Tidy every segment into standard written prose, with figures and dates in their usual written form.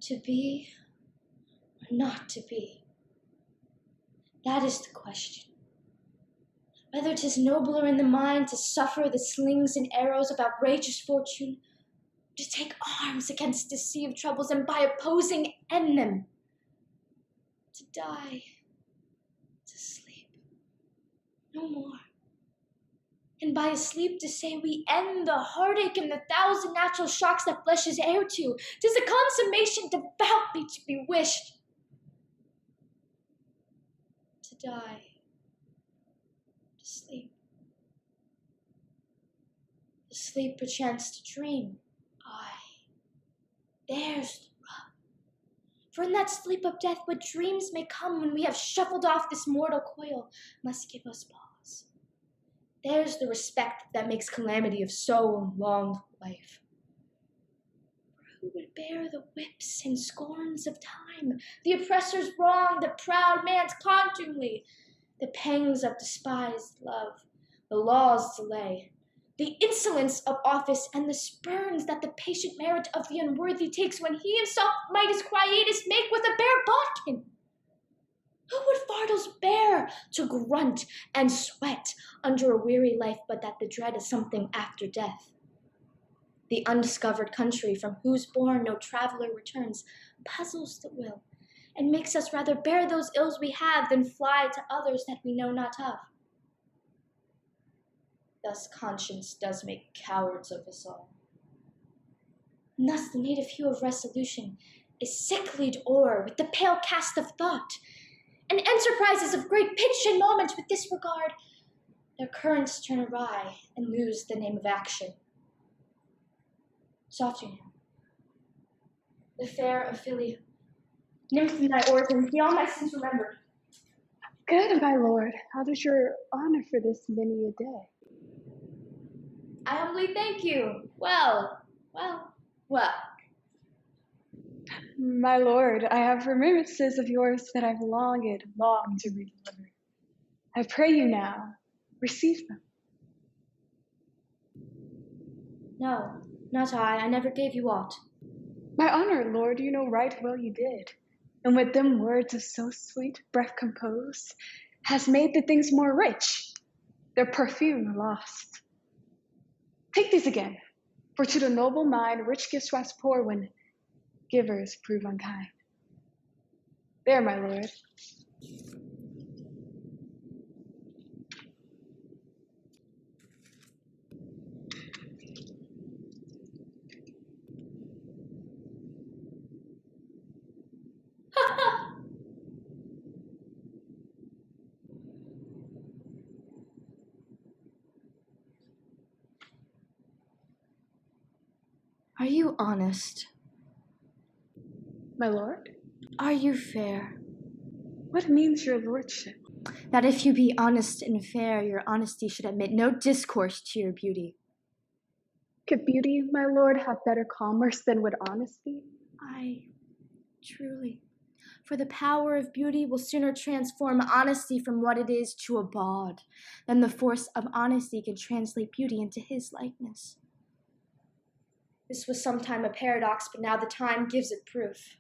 To be or not to be? That is the question. Whether 'tis nobler in the mind to suffer the slings and arrows of outrageous fortune, or to take arms against the sea of troubles and by opposing end them, to die, to sleep, no more. And by a sleep to say we end the heartache and the thousand natural shocks that flesh is heir to. 'Tis a consummation devoutly to be wished. To die, to sleep. To sleep perchance to dream. Aye, there's the rub. For in that sleep of death what dreams may come when we have shuffled off this mortal coil must give us pause. There's the respect that makes calamity of so long life. For who would bear the whips and scorns of time, the oppressor's wrong, the proud man's contumely, the pangs of despised love, the law's delay, the insolence of office, and the spurns that the patient merit of the unworthy takes when he himself might his quietus make with a bare bodkin? Who would fardels bear to grunt and sweat under a weary life but that the dread is something after death? The undiscovered country from whose bourne no traveler returns puzzles the will and makes us rather bear those ills we have than fly to others that we know not of. Thus conscience does make cowards of us all. And thus the native hue of resolution is sicklied o'er with the pale cast of thought, and enterprises of great pitch and moment with disregard, their currents turn awry and lose the name of action. Softer now. The fair Ophelia, nymph in thy origin, be all my sins remembered. Good, my lord. How does your honor for this many a day? I humbly thank you. Well. My lord, I have remittances of yours that I've longed to redeliver. I pray you now, receive them. No, not I never gave you aught. My honor, lord, you know right well you did. And with them words of so sweet, breath composed, has made the things more rich, their perfume lost. Take these again, for to the noble mind rich gifts rise poor when givers prove unkind. There, my lord. Are you honest? My lord? Are you fair? What means your lordship? That if you be honest and fair, your honesty should admit no discourse to your beauty. Could beauty, my lord, have better commerce than would honesty? Aye, truly. For the power of beauty will sooner transform honesty from what it is to a bawd than the force of honesty can translate beauty into his likeness. This was sometime a paradox, but now the time gives it proof.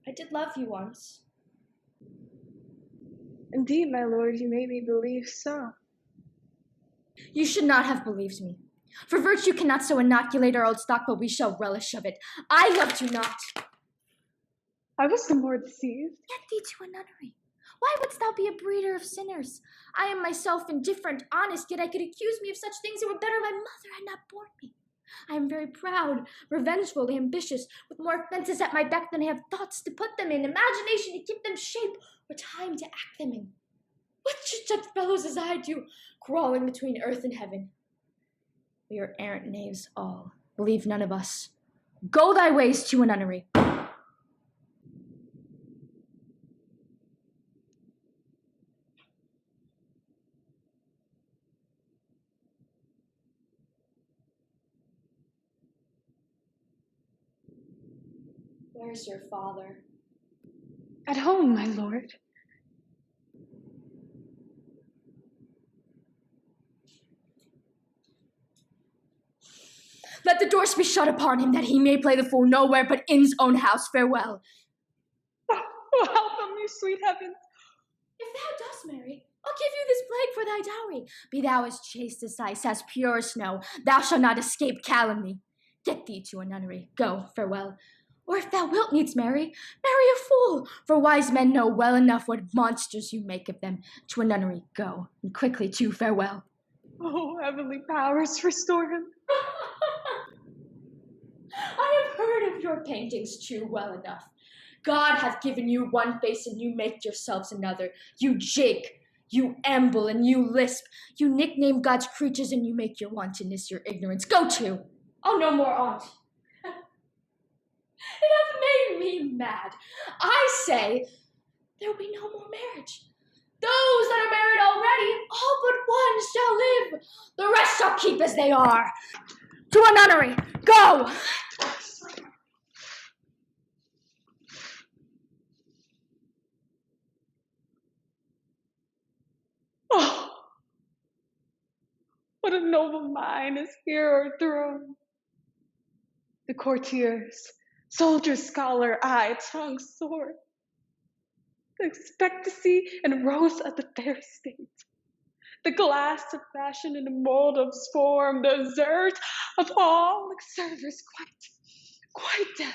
I did love you once. Indeed, my lord, you made me believe so. You should not have believed me. For virtue cannot so inoculate our old stock, but we shall relish of it. I loved you not. I was the more deceived. Get thee to a nunnery. Why wouldst thou be a breeder of sinners? I am myself indifferent, honest, yet I could accuse me of such things. It were better my mother had not borne me. I am very proud, revengeful, ambitious, with more offenses at my beck than I have thoughts to put them in, imagination to give them shape, or time to act them in. What should such fellows as I do, crawling between earth and heaven? We are errant knaves all, Believe none of us. Go thy ways to a nunnery. Where's your father? At home, my lord. Let the doors be shut upon him, that he may play the fool nowhere but in his own house. Farewell. Oh, help me, sweet heavens. If thou dost marry, I'll give you this plague for thy dowry. Be thou as chaste as ice, as pure as snow. Thou shalt not escape calumny. Get thee to a nunnery. Go, farewell. Or if thou wilt needs marry a fool. For wise men know well enough what monsters you make of them. To a nunnery go, and quickly too, farewell. Oh, heavenly powers, restore him. I have heard of your paintings too well enough. God hath given you one face, and you make yourselves another. You jig, you amble, and you lisp. You nickname God's creatures, and you make your wantonness your ignorance. Go to! I'll no more on't. It hath made me mad. I say, there will be no more marriage. Those that are married already, all but one shall live. The rest shall keep as they are. To a nunnery, go! Oh, what a noble mind is here o'erthrown. The courtiers, soldier, scholar, eye, tongue, sword, the expectancy and rose of the fair state, the glass of fashion and the mold of form, the desert of all like servers quite dead.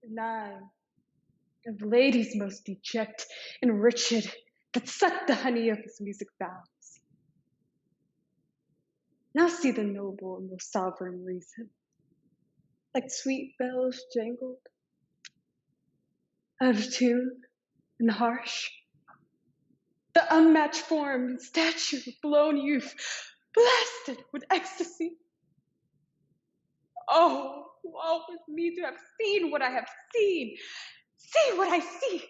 And I, of ladies most deject and wretched, that suck the honey of his music vows. Now see the noble and most sovereign reason, like sweet bells jangled, out of tune and harsh. The unmatched form and stature of blown youth, blasted with ecstasy. Oh, woe is me to have seen what I have seen. See what I see.